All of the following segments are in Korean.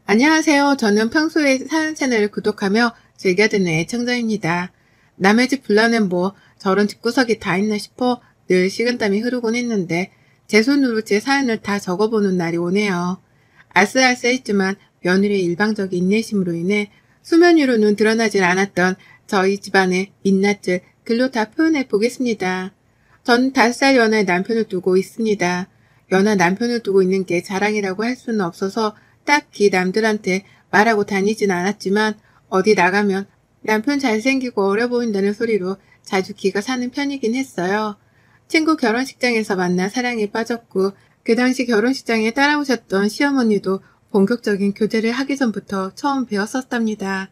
안녕하세요. 저는 평소에 사연 채널을 구독하며 즐겨 듣는 애청자입니다. 남의 집 불나는 저런 집구석이 다 있나 싶어 늘 식은땀이 흐르곤 했는데 제 손으로 제 사연을 다 적어보는 날이 오네요. 아슬아슬했지만 며느리의 일방적인 인내심으로 인해 수면 위로는 드러나질 않았던 저희 집안의 민낯을 글로 다 표현해 보겠습니다. 저는 5살 연하의 남편을 두고 있습니다. 연하 남편을 두고 있는 게 자랑이라고 할 수는 없어서 딱히 남들한테 말하고 다니진 않았지만 어디 나가면 남편 잘생기고 어려 보인다는 소리로 자주 기가 사는 편이긴 했어요. 친구 결혼식장에서 만나 사랑에 빠졌고 그 당시 결혼식장에 따라오셨던 시어머니도 본격적인 교제를 하기 전부터 처음 배웠었답니다.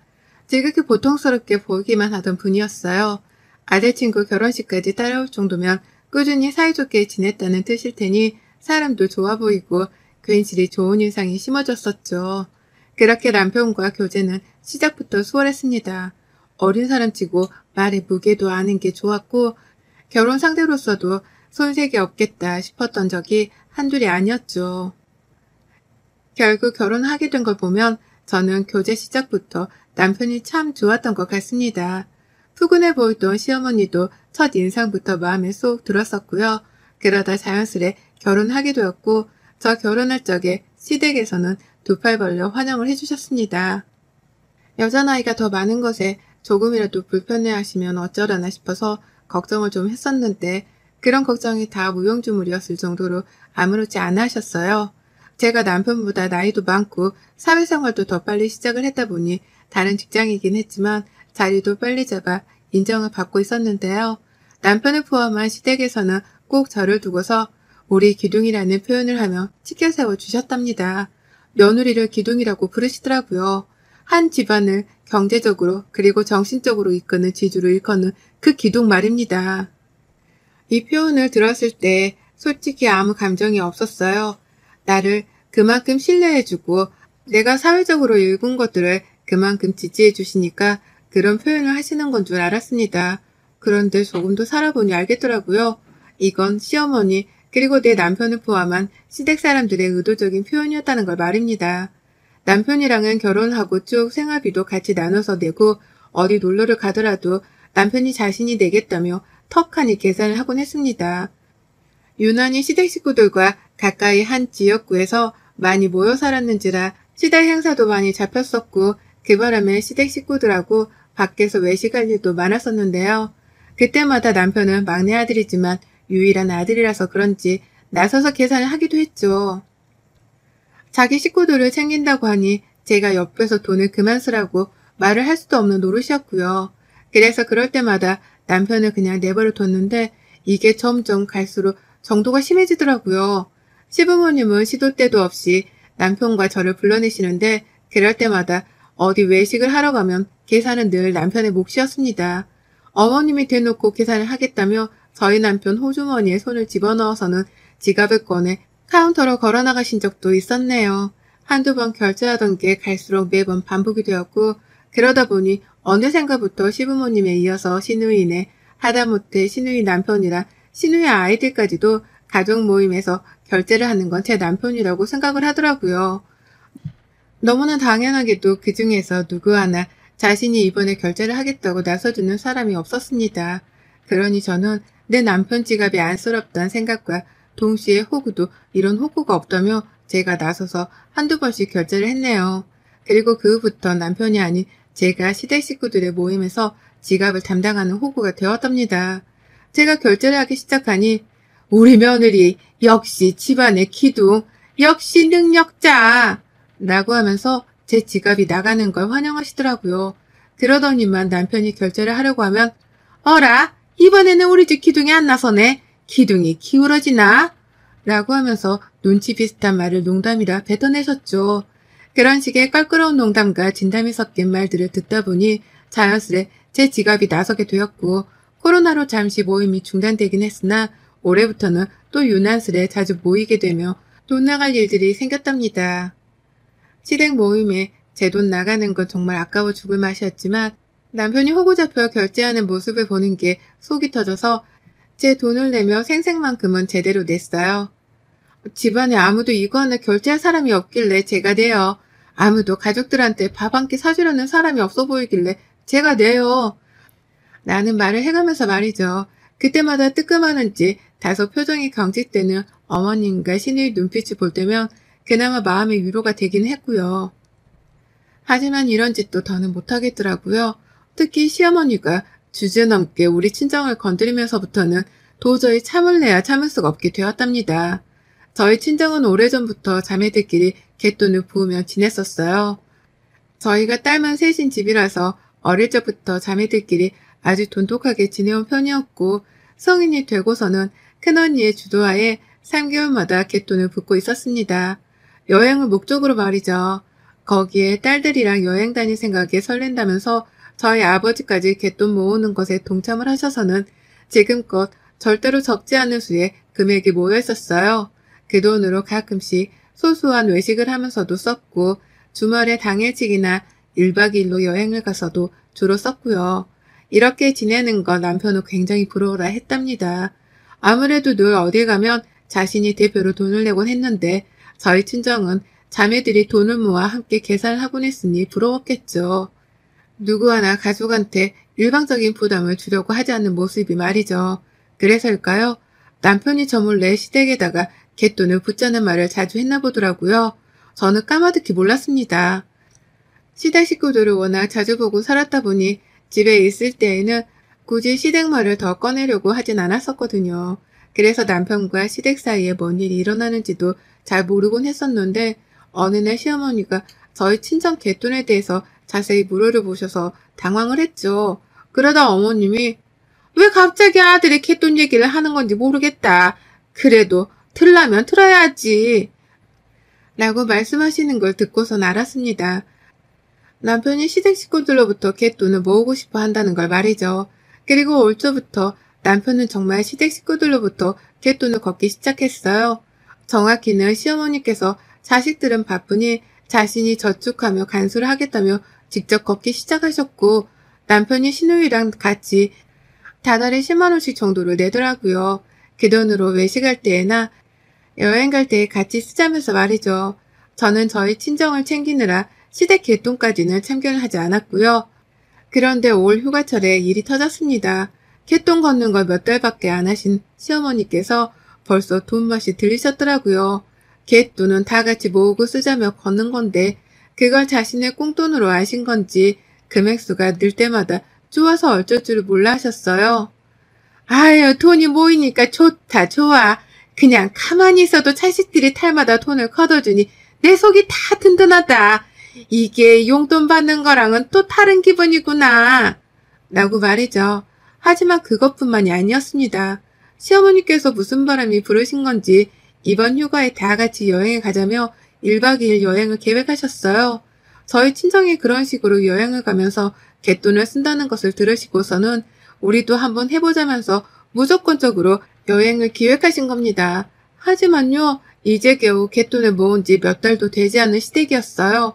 지극히 보통스럽게 보이기만 하던 분이었어요. 아들 친구 결혼식까지 따라올 정도면 꾸준히 사이좋게 지냈다는 뜻일 테니 사람도 좋아 보이고 괜시리 좋은 인상이 심어졌었죠. 그렇게 남편과 교제는 시작부터 수월했습니다. 어린 사람치고 말에 무게도 아는 게 좋았고 결혼 상대로서도 손색이 없겠다 싶었던 적이 한둘이 아니었죠. 결국 결혼하게 된 걸 보면 저는 교제 시작부터 남편이 참 좋았던 것 같습니다. 푸근해 보이던 시어머니도 첫 인상부터 마음에 쏙 들었었고요. 그러다 자연스레 결혼하게 되었고 저 결혼할 적에 시댁에서는 두 팔 벌려 환영을 해주셨습니다. 여자나이가 더 많은 것에 조금이라도 불편해하시면 어쩌려나 싶어서 걱정을 좀 했었는데 그런 걱정이 다 무용지물이었을 정도로 아무렇지 않아 하셨어요. 제가 남편보다 나이도 많고 사회생활도 더 빨리 시작을 했다 보니 다른 직장이긴 했지만 자리도 빨리 잡아 인정을 받고 있었는데요. 남편을 포함한 시댁에서는 꼭 저를 두고서 우리 기둥이라는 표현을 하며 치켜 세워주셨답니다. 며느리를 기둥이라고 부르시더라고요. 한 집안을 경제적으로 그리고 정신적으로 이끄는 지주로 일컫는 그 기둥 말입니다. 이 표현을 들었을 때 솔직히 아무 감정이 없었어요. 나를 그만큼 신뢰해주고 내가 사회적으로 일군 것들을 그만큼 지지해주시니까 그런 표현을 하시는 건 줄 알았습니다. 그런데 조금 더 살아보니 알겠더라고요. 이건 시어머니 그리고 내 남편을 포함한 시댁 사람들의 의도적인 표현이었다는 걸 말입니다. 남편이랑은 결혼하고 쭉 생활비도 같이 나눠서 내고 어디 놀러를 가더라도 남편이 자신이 내겠다며 턱하니 계산을 하곤 했습니다. 유난히 시댁 식구들과 가까이 한 지역구에서 많이 모여 살았는지라 시댁 행사도 많이 잡혔었고 그 바람에 시댁 식구들하고 밖에서 외식할 일도 많았었는데요. 그때마다 남편은 막내 아들이지만 유일한 아들이라서 그런지 나서서 계산을 하기도 했죠. 자기 식구들을 챙긴다고 하니 제가 옆에서 돈을 그만 쓰라고 말을 할 수도 없는 노릇이었고요. 그래서 그럴 때마다 남편을 그냥 내버려 뒀는데 이게 점점 갈수록 정도가 심해지더라고요. 시부모님은 시도 때도 없이 남편과 저를 불러내시는데 그럴 때마다 어디 외식을 하러 가면 계산은 늘 남편의 몫이었습니다. 어머님이 대놓고 계산을 하겠다며 저희 남편 호주머니에 손을 집어넣어서는 지갑을 꺼내 카운터로 걸어나가신 적도 있었네요. 한두 번 결제하던 게 갈수록 매번 반복이 되었고 그러다 보니 어느샌가부터 시부모님에 이어서 시누이네 하다못해 시누이 남편이랑 시누이 아이들까지도 가족 모임에서 결제를 하는 건 제 남편이라고 생각을 하더라고요. 너무나 당연하게도 그 중에서 누구 하나 자신이 이번에 결제를 하겠다고 나서주는 사람이 없었습니다. 그러니 저는 내 남편 지갑이 안쓰럽다는 생각과 동시에 호구도 이런 호구가 없다며 제가 나서서 한두 번씩 결제를 했네요. 그리고 그 후부터 남편이 아닌 제가 시댁 식구들의 모임에서 지갑을 담당하는 호구가 되었답니다. 제가 결제를 하기 시작하니 우리 며느리 역시 집안의 기둥, 역시 능력자 라고 하면서 제 지갑이 나가는 걸 환영하시더라고요. 그러더니만 남편이 결제를 하려고 하면 어라? 이번에는 우리 집 기둥이 안 나서네. 기둥이 기울어지나? 라고 하면서 눈치 비슷한 말을 농담이라 뱉어내셨죠. 그런 식의 껄끄러운 농담과 진담이 섞인 말들을 듣다 보니 자연스레 제 지갑이 나서게 되었고 코로나로 잠시 모임이 중단되긴 했으나 올해부터는 또 유난스레 자주 모이게 되며 돈 나갈 일들이 생겼답니다. 시댁 모임에 제 돈 나가는 건 정말 아까워 죽을 맛이었지만 남편이 호구 잡혀 결제하는 모습을 보는 게 속이 터져서 제 돈을 내며 생색만큼은 제대로 냈어요. 집안에 아무도 이거 하나 결제할 사람이 없길래 제가 내요. 아무도 가족들한테 밥 한 끼 사주려는 사람이 없어 보이길래 제가 내요. 라는 말을 해가면서 말이죠. 그때마다 뜨끔하는지 다소 표정이 경직되는 어머님과 신우의 눈빛을 볼 때면 그나마 마음의 위로가 되긴 했고요. 하지만 이런 짓도 더는 못하겠더라고요. 특히 시어머니가 주제넘게 우리 친정을 건드리면서부터는 도저히 참을래야 참을 수가 없게 되었답니다. 저희 친정은 오래전부터 자매들끼리 갯돈을 부으며 지냈었어요. 저희가 딸만 셋인 집이라서 어릴 적부터 자매들끼리 아주 돈독하게 지내온 편이었고 성인이 되고서는 큰언니의 주도하에 3개월마다 갯돈을 붓고 있었습니다. 여행을 목적으로 말이죠. 거기에 딸들이랑 여행 다닐 생각에 설렌다면서 저희 아버지까지 갯돈 모으는 것에 동참을 하셔서는 지금껏 절대로 적지 않은 수의 금액이 모여 있었어요. 그 돈으로 가끔씩 소소한 외식을 하면서도 썼고 주말에 당일치기나 1박 2일로 여행을 가서도 주로 썼고요. 이렇게 지내는 건 남편은 굉장히 부러워라 했답니다. 아무래도 늘 어딜 가면 자신이 대표로 돈을 내곤 했는데 저희 친정은 자매들이 돈을 모아 함께 계산을 하곤 했으니 부러웠겠죠. 누구 하나 가족한테 일방적인 부담을 주려고 하지 않는 모습이 말이죠. 그래서일까요? 남편이 저 몰래 시댁에다가 갯돈을 붓자는 말을 자주 했나 보더라고요. 저는 까마득히 몰랐습니다. 시댁 식구들을 워낙 자주 보고 살았다 보니 집에 있을 때에는 굳이 시댁 말을 더 꺼내려고 하진 않았었거든요. 그래서 남편과 시댁 사이에 뭔 일이 일어나는지도 잘 모르곤 했었는데 어느 날 시어머니가 저희 친정 갯돈에 대해서 자세히 물어보셔서 당황을 했죠. 그러다 어머님이 왜 갑자기 아들이 갯돈 얘기를 하는 건지 모르겠다. 그래도 틀라면 틀어야지. 라고 말씀하시는 걸 듣고선 알았습니다. 남편이 시댁 식구들로부터 갯돈을 모으고 싶어 한다는 걸 말이죠. 그리고 올 초부터 남편은 정말 시댁 식구들로부터 갯돈을 걷기 시작했어요. 정확히는 시어머니께서 자식들은 바쁘니 자신이 저축하며 간수를 하겠다며 직접 걷기 시작하셨고 남편이 시누이랑 같이 다달에 10만 원씩 정도를 내더라고요. 그 돈으로 외식할 때나 여행 갈 때 같이 쓰자면서 말이죠. 저는 저희 친정을 챙기느라 시댁 갯돈까지는 참견을 하지 않았고요. 그런데 올 휴가철에 일이 터졌습니다. 갯돈 걷는 걸 몇 달밖에 안 하신 시어머니께서 벌써 돈맛이 들리셨더라고요. 갯돈은 다 같이 모으고 쓰자며 걷는 건데 그걸 자신의 꽁돈으로 아신 건지 금액수가 늘 때마다 좋아서 어쩔 줄을 몰라 하셨어요. 아유, 돈이 모이니까 좋다, 좋아. 그냥 가만히 있어도 자식들이 탈마다 돈을 걷어주니 내 속이 다 든든하다. 이게 용돈 받는 거랑은 또 다른 기분이구나. 라고 말이죠. 하지만 그것뿐만이 아니었습니다. 시어머니께서 무슨 바람이 부르신 건지 이번 휴가에 다 같이 여행에 가자며 1박 2일 여행을 계획하셨어요. 저희 친정이 그런 식으로 여행을 가면서 갯돈을 쓴다는 것을 들으시고서는 우리도 한번 해보자면서 무조건적으로 여행을 기획하신 겁니다. 하지만요, 이제 겨우 갯돈을 모은 지 몇 달도 되지 않은 시댁이었어요.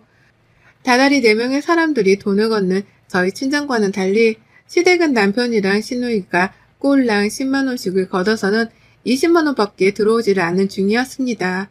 다달이 4명의 사람들이 돈을 걷는 저희 친정과는 달리 시댁은 남편이랑 시누이가 꼴랑 10만 원씩을 걷어서는 20만 원밖에 들어오지를 않는 중이었습니다.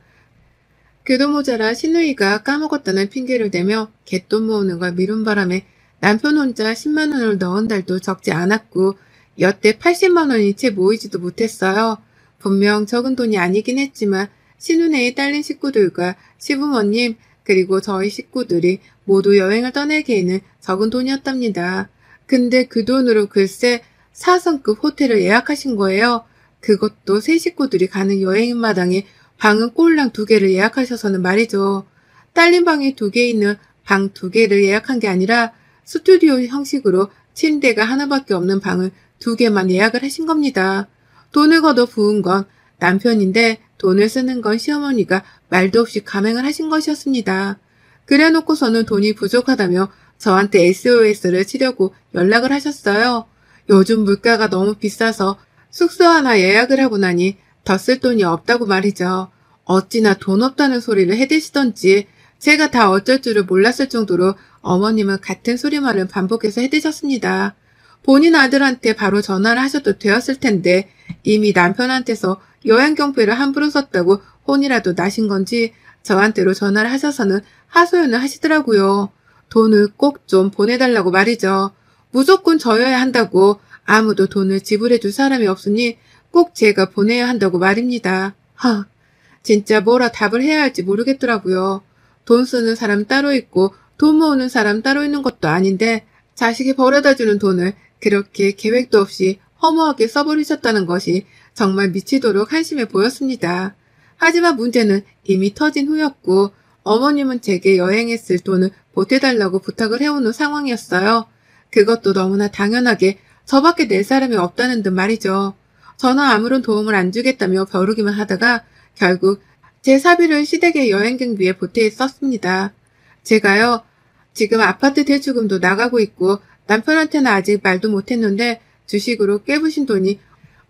그도 모자라 시누이가 까먹었다는 핑계를 대며 갯돈 모으는 걸 미룬 바람에 남편 혼자 10만 원을 넣은 달도 적지 않았고 여태 80만 원이 채 모이지도 못했어요. 분명 적은 돈이 아니긴 했지만 시누네의 딸린 식구들과 시부모님 그리고 저희 식구들이 모두 여행을 떠나기에는 적은 돈이었답니다. 근데 그 돈으로 글쎄 4성급 호텔을 예약하신 거예요. 그것도 세 식구들이 가는 여행 마당에 방은 꼴랑 2개를 예약하셔서는 말이죠. 딸린 방이 2개 있는 방 2개를 예약한 게 아니라 스튜디오 형식으로 침대가 하나밖에 없는 방을 2개만 예약을 하신 겁니다. 돈을 걷어 부은 건 남편인데 돈을 쓰는 건 시어머니가 말도 없이 감행을 하신 것이었습니다. 그래 놓고서는 돈이 부족하다며 저한테 SOS를 치려고 연락을 하셨어요. 요즘 물가가 너무 비싸서 숙소 하나 예약을 하고 나니 더 쓸 돈이 없다고 말이죠. 어찌나 돈 없다는 소리를 해대시던지 제가 다 어쩔 줄을 몰랐을 정도로 어머님은 같은 소리만을 반복해서 해대셨습니다. 본인 아들한테 바로 전화를 하셔도 되었을 텐데 이미 남편한테서 여행 경비를 함부로 썼다고 혼이라도 나신 건지 저한테로 전화를 하셔서는 하소연을 하시더라고요. 돈을 꼭 좀 보내달라고 말이죠. 무조건 저여야 한다고 아무도 돈을 지불해줄 사람이 없으니 꼭 제가 보내야 한다고 말입니다. 진짜 뭐라 답을 해야 할지 모르겠더라고요. 돈 쓰는 사람 따로 있고 돈 모으는 사람 따로 있는 것도 아닌데 자식이 벌어다주는 돈을 그렇게 계획도 없이 허무하게 써버리셨다는 것이 정말 미치도록 한심해 보였습니다. 하지만 문제는 이미 터진 후였고 어머님은 제게 여행했을 돈을 보태달라고 부탁을 해오는 상황이었어요. 그것도 너무나 당연하게 저밖에 낼 사람이 없다는 듯 말이죠. 저는 아무런 도움을 안 주겠다며 벼르기만 하다가 결국 제 사비를 시댁의 여행 경비에 보태 썼습니다. 제가요, 지금 아파트 대출금도 나가고 있고 남편한테는 아직 말도 못했는데 주식으로 깨부신 돈이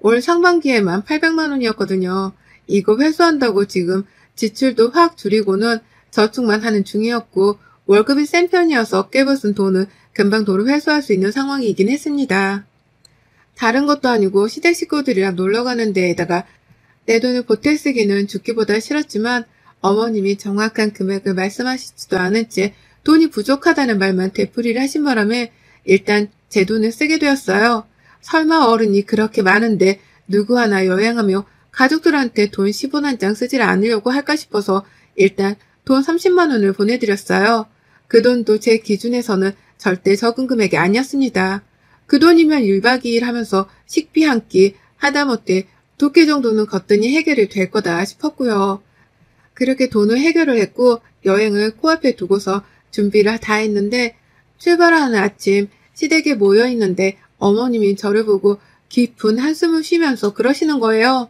올 상반기에만 800만 원이었거든요. 이거 회수한다고 지금 지출도 확 줄이고는 저축만 하는 중이었고 월급이 센 편이어서 깨부순 돈은 금방 도로 회수할 수 있는 상황이긴 했습니다. 다른 것도 아니고 시댁 식구들이랑 놀러가는 데에다가 내 돈을 보태 쓰기는 죽기보다 싫었지만 어머님이 정확한 금액을 말씀하시지도 않은 채 돈이 부족하다는 말만 되풀이를 하신 바람에 일단 제 돈을 쓰게 되었어요. 설마 어른이 그렇게 많은데 누구 하나 여행하며 가족들한테 돈 10원 한 장 쓰질 않으려고 할까 싶어서 일단 돈 30만 원을 보내드렸어요. 그 돈도 제 기준에서는 절대 적은 금액이 아니었습니다. 그 돈이면 1박 2일 하면서 식비 한 끼 하다못해 2끼 정도는 거뜬히 해결이 될 거다 싶었고요. 그렇게 돈을 해결을 했고 여행을 코앞에 두고서 준비를 다 했는데 출발하는 아침 시댁에 모여있는데 어머님이 저를 보고 깊은 한숨을 쉬면서 그러시는 거예요.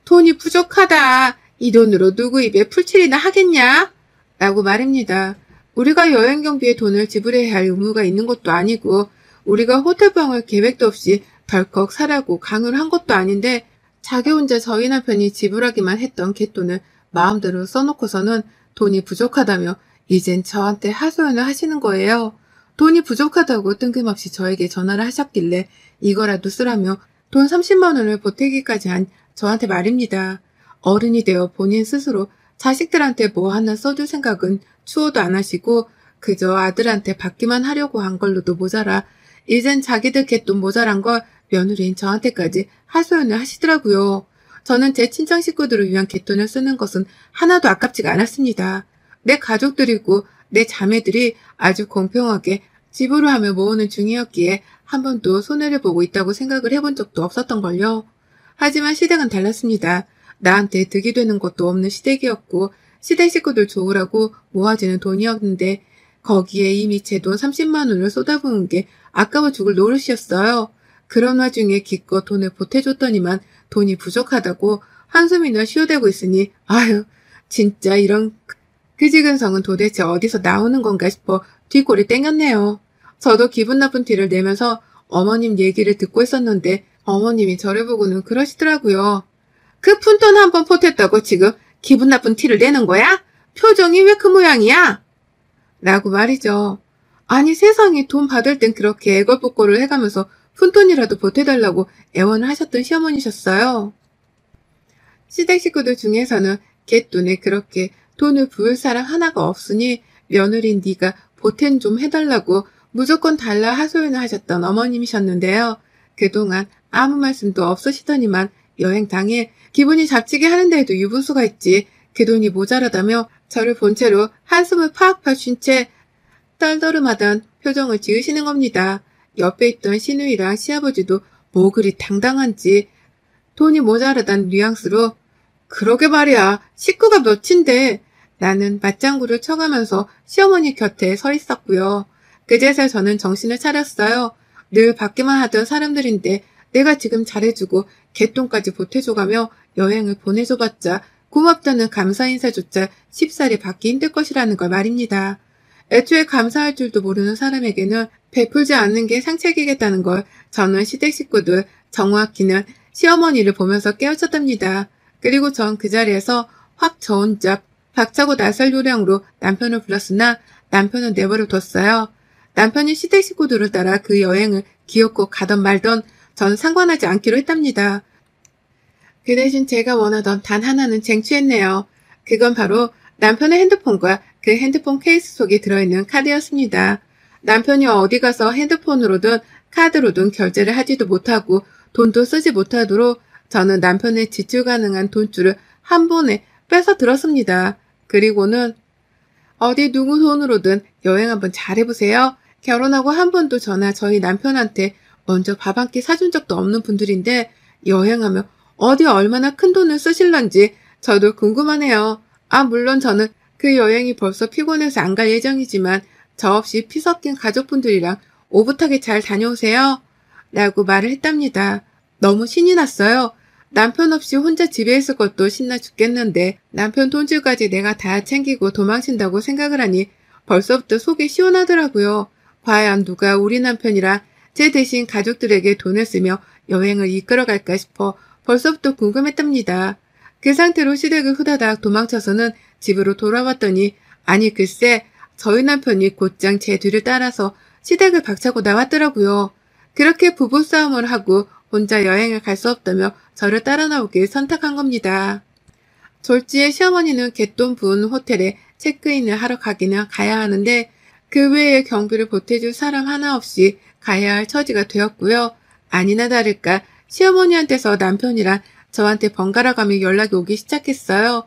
돈이 부족하다. 이 돈으로 누구 입에 풀칠이나 하겠냐? 라고 말입니다. 우리가 여행 경비에 돈을 지불해야 할 의무가 있는 것도 아니고 우리가 호텔방을 계획도 없이 덜컥 사라고 강요를 한 것도 아닌데 자기 혼자 저희 남편이 지불하기만 했던 갯돈을 마음대로 써놓고서는 돈이 부족하다며 이젠 저한테 하소연을 하시는 거예요. 돈이 부족하다고 뜬금없이 저에게 전화를 하셨길래 이거라도 쓰라며 돈 30만 원을 보태기까지 한 저한테 말입니다. 어른이 되어 본인 스스로 자식들한테 뭐 하나 써줄 생각은 추호도 안 하시고 그저 아들한테 받기만 하려고 한 걸로도 모자라 이젠 자기들 갯돈 모자란 걸 며느리인 저한테까지 하소연을 하시더라고요. 저는 제 친정 식구들을 위한 갯돈을 쓰는 것은 하나도 아깝지가 않았습니다. 내 가족들이고 내 자매들이 아주 공평하게 지불을 하며 모으는 중이었기에 한 번도 손해를 보고 있다고 생각을 해본 적도 없었던걸요. 하지만 시댁은 달랐습니다. 나한테 득이 되는 것도 없는 시댁이었고 시댁 식구들 좋으라고 모아지는 돈이었는데 거기에 이미 제 돈 30만 원을 쏟아부은 게 아까워 죽을 노릇이었어요. 그런 와중에 기껏 돈을 보태줬더니만 돈이 부족하다고 한숨이나 쉬어대고 있으니 아유 진짜 이런 그지근성은 도대체 어디서 나오는 건가 싶어 뒷골이 땡겼네요. 저도 기분 나쁜 티를 내면서 어머님 얘기를 듣고 있었는데 어머님이 저를 보고는 그러시더라고요. 그 푼돈 한 번 보탰다고 지금 기분 나쁜 티를 내는 거야? 표정이 왜 그 모양이야? 라고 말이죠. 아니 세상에 돈 받을 땐 그렇게 애걸복걸을 해가면서 푼돈이라도 보태달라고 애원을 하셨던 시어머니셨어요. 시댁 식구들 중에서는 갯돈에 그렇게 돈을 부을 사람 하나가 없으니 며느린 네가 보탬 좀 해달라고 무조건 달라 하소연을 하셨던 어머님이셨는데요. 그동안 아무 말씀도 없으시더니만 여행 당일 기분이 잡치게 하는 데에도 유분수가 있지 그 돈이 모자라다며 저를 본 채로 한숨을 팍팍 쉰 채 떨떠름하던 표정을 지으시는 겁니다. 옆에 있던 시누이랑 시아버지도 뭐 그리 당당한지 돈이 모자라단 뉘앙스로 그러게 말이야 식구가 몇인데 나는 맞장구를 쳐가면서 시어머니 곁에 서 있었고요. 그제서 저는 정신을 차렸어요. 늘 받기만 하던 사람들인데 내가 지금 잘해주고 갯돈까지 보태줘가며 여행을 보내줘봤자 고맙다는 감사 인사조차 쉽사리 받기 힘들 것이라는 걸 말입니다. 애초에 감사할 줄도 모르는 사람에게는 베풀지 않는 게 상책이겠다는 걸 저는 시댁 식구들 정확히는 시어머니를 보면서 깨우쳤답니다. 그리고 전 그 자리에서 확 저 혼자 박차고 나설 요량으로 남편을 불렀으나 남편은 내버려 뒀어요. 남편이 시댁 식구들을 따라 그 여행을 기어코 가던 말던 전 상관하지 않기로 했답니다. 그 대신 제가 원하던 단 하나는 쟁취했네요. 그건 바로 남편의 핸드폰과 그 핸드폰 케이스 속에 들어있는 카드였습니다. 남편이 어디 가서 핸드폰으로든 카드로든 결제를 하지도 못하고 돈도 쓰지 못하도록 저는 남편의 지출 가능한 돈줄을 한 번에 빼서 들었습니다. 그리고는 어디 누구 돈으로든 여행 한번 잘해보세요. 결혼하고 한 번도 저나 저희 남편한테 먼저 밥 한 끼 사준 적도 없는 분들인데 여행하면 어디 얼마나 큰 돈을 쓰실런지 저도 궁금하네요. 물론 저는 그 여행이 벌써 피곤해서 안 갈 예정이지만 저 없이 피 섞인 가족분들이랑 오붓하게 잘 다녀오세요. 라고 말을 했답니다. 너무 신이 났어요. 남편 없이 혼자 집에 있을 것도 신나 죽겠는데 남편 돈줄까지 내가 다 챙기고 도망친다고 생각을 하니 벌써부터 속이 시원하더라고요. 과연 누가 우리 남편이랑 제 대신 가족들에게 돈을 쓰며 여행을 이끌어갈까 싶어 벌써부터 궁금했답니다. 그 상태로 시댁을 후다닥 도망쳐서는 집으로 돌아왔더니 아니 글쎄 저희 남편이 곧장 제 뒤를 따라서 시댁을 박차고 나왔더라고요. 그렇게 부부싸움을 하고 혼자 여행을 갈 수 없다며 저를 따라 나오길 선택한 겁니다. 졸지에 시어머니는 갯돈 부은 호텔에 체크인을 하러 가기는 가야 하는데 그 외에 경비를 보태줄 사람 하나 없이 가야 할 처지가 되었고요. 아니나 다를까 시어머니한테서 남편이랑 저한테 번갈아 가며 연락이 오기 시작했어요.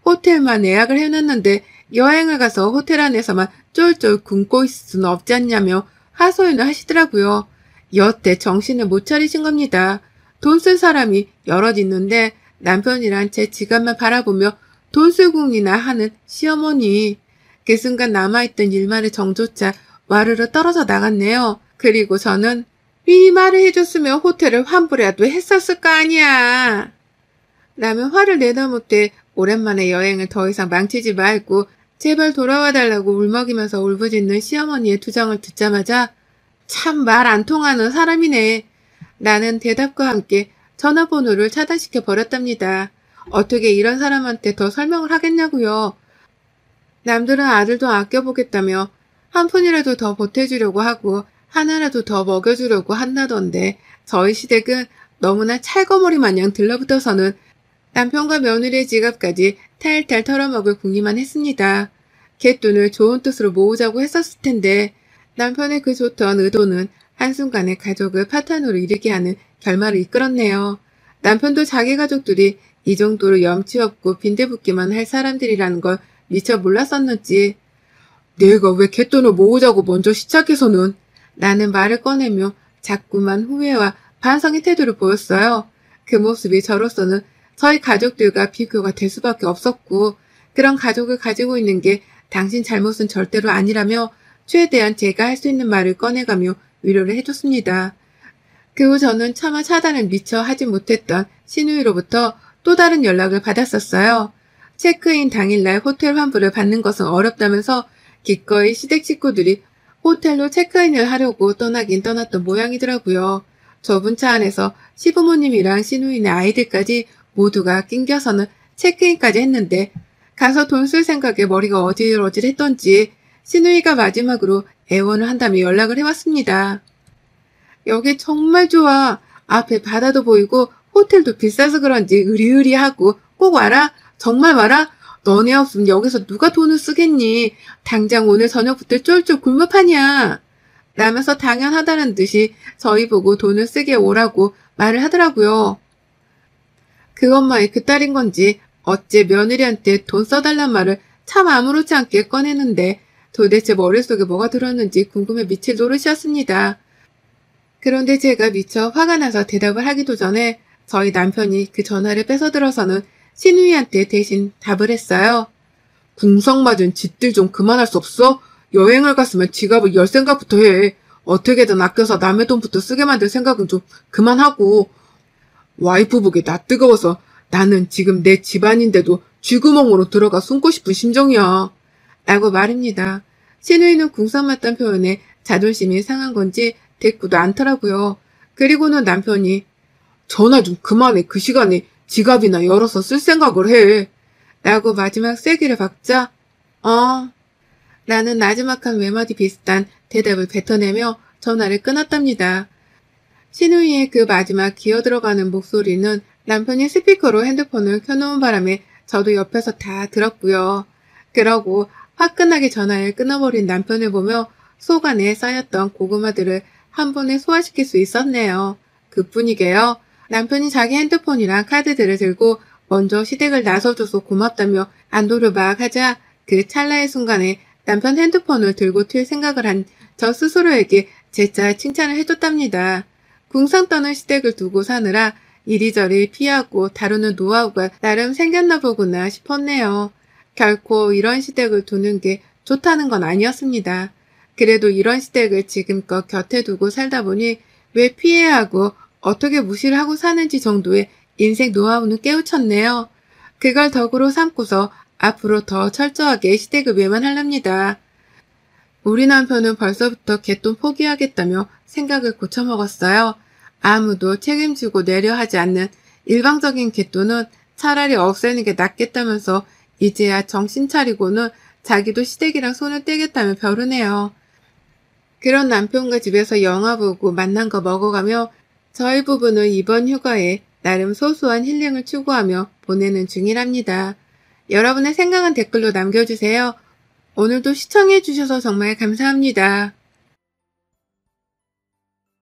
호텔만 예약을 해놨는데 여행을 가서 호텔 안에서만 쫄쫄 굶고 있을 수는 없지 않냐며 하소연을 하시더라고요. 여태 정신을 못 차리신 겁니다. 돈 쓸 사람이 여럿 있는데 남편이랑 제 지갑만 바라보며 돈술궁리나 하는 시어머니. 그 순간 남아있던 일만의 정조차 와르르 떨어져 나갔네요. 그리고 저는 미리 말을 해줬으면 호텔을 환불이라도 했었을 거 아니야. 라면 화를 내다 못해 오랜만에 여행을 더 이상 망치지 말고 제발 돌아와 달라고 울먹이면서 울부짖는 시어머니의 투정을 듣자마자 참 말 안 통하는 사람이네. 나는 대답과 함께 전화번호를 차단시켜 버렸답니다. 어떻게 이런 사람한테 더 설명을 하겠냐고요. 남들은 아들도 아껴보겠다며 한 푼이라도 더 보태주려고 하고 하나라도 더 먹여주려고 한다던데 저희 시댁은 너무나 찰거머리 마냥 들러붙어서는 남편과 며느리의 지갑까지 탈탈 털어먹을 궁리만 했습니다. 갯돈을 좋은 뜻으로 모으자고 했었을 텐데 남편의 그 좋던 의도는 한순간에 가족을 파탄으로 일으게 하는 결말을 이끌었네요. 남편도 자기 가족들이 이 정도로 염치 없고 빈대붙기만 할 사람들이라는 걸 미처 몰랐었는지 내가 왜 갯돈을 모으자고 먼저 시작해서는 라는 말을 꺼내며 자꾸만 후회와 반성의 태도를 보였어요. 그 모습이 저로서는 저희 가족들과 비교가 될 수밖에 없었고 그런 가족을 가지고 있는 게 당신 잘못은 절대로 아니라며 최대한 제가 할 수 있는 말을 꺼내가며 위로를 해줬습니다. 그 후 저는 차마 차단을 미처 하지 못했던 신우이로부터 또 다른 연락을 받았었어요. 체크인 당일날 호텔 환불을 받는 것은 어렵다면서 기꺼이 시댁 식구들이 호텔로 체크인을 하려고 떠나긴 떠났던 모양이더라고요. 좁은 차 안에서 시부모님이랑 시누이네 아이들까지 모두가 낑겨서는 체크인까지 했는데 가서 돈 쓸 생각에 머리가 어질어질했던지 시누이가 마지막으로 애원을 한다며 연락을 해왔습니다. 여기 정말 좋아. 앞에 바다도 보이고 호텔도 비싸서 그런지 으리으리하고 꼭 와라. 정말 와라. 너네 없으면 여기서 누가 돈을 쓰겠니. 당장 오늘 저녁부터 쫄쫄 굶을 판이야. 라면서 당연하다는 듯이 저희 보고 돈을 쓰게 오라고 말을 하더라고요. 그것만이 그 딸인 건지 어째 며느리한테 돈 써달란 말을 참 아무렇지 않게 꺼내는데 도대체 머릿속에 뭐가 들었는지 궁금해 미칠 노릇이었습니다. 그런데 제가 미처 화가 나서 대답을 하기도 전에 저희 남편이 그 전화를 뺏어들어서는 시누이한테 대신 답을 했어요. 궁성맞은 짓들 좀 그만할 수 없어? 여행을 갔으면 지갑을 열 생각부터 해. 어떻게든 아껴서 남의 돈부터 쓰게 만들 생각은 좀 그만하고. 와이프 보기 나 뜨거워서 나는 지금 내 집안인데도 쥐구멍으로 들어가 숨고 싶은 심정이야. 라고 말입니다. 시누이는 궁성맞다는 표현에 자존심이 상한 건지 대꾸도 않더라고요. 그리고는 남편이 전화 좀 그만해. 그 시간에 지갑이나 열어서 쓸 생각을 해. 라고 마지막 쐐기를 박자 라는 나지막한 외마디 비슷한 대답을 뱉어내며 전화를 끊었답니다. 시누이의 그 마지막 기어들어가는 목소리는 남편이 스피커로 핸드폰을 켜놓은 바람에 저도 옆에서 다 들었고요. 그러고 화끈하게 전화를 끊어버린 남편을 보며 속 안에 쌓였던 고구마들을 한 번에 소화시킬 수 있었네요. 그뿐이게요. 남편이 자기 핸드폰이랑 카드들을 들고 먼저 시댁을 나서줘서 고맙다며 안도를 막 하자 그 찰나의 순간에 남편 핸드폰을 들고 튈 생각을 한 저 스스로에게 재차 칭찬을 해줬답니다. 궁상 떠는 시댁을 두고 사느라 이리저리 피하고 다루는 노하우가 나름 생겼나 보구나 싶었네요. 결코 이런 시댁을 두는 게 좋다는 건 아니었습니다. 그래도 이런 시댁을 지금껏 곁에 두고 살다 보니 왜 피해야 하고 어떻게 무시를 하고 사는지 정도의 인생 노하우는 깨우쳤네요. 그걸 덕으로 삼고서 앞으로 더 철저하게 시댁을 외면하렵니다. 우리 남편은 벌써부터 개돈 포기하겠다며 생각을 고쳐먹었어요. 아무도 책임지고 내려하지 않는 일방적인 개돈은 차라리 없애는 게 낫겠다면서 이제야 정신 차리고는 자기도 시댁이랑 손을 떼겠다며 벼르네요. 그런 남편과 집에서 영화 보고 맛난 거 먹어가며 저희 부부는 이번 휴가에 나름 소소한 힐링을 추구하며 보내는 중이랍니다. 여러분의 생각은 댓글로 남겨주세요. 오늘도 시청해주셔서 정말 감사합니다.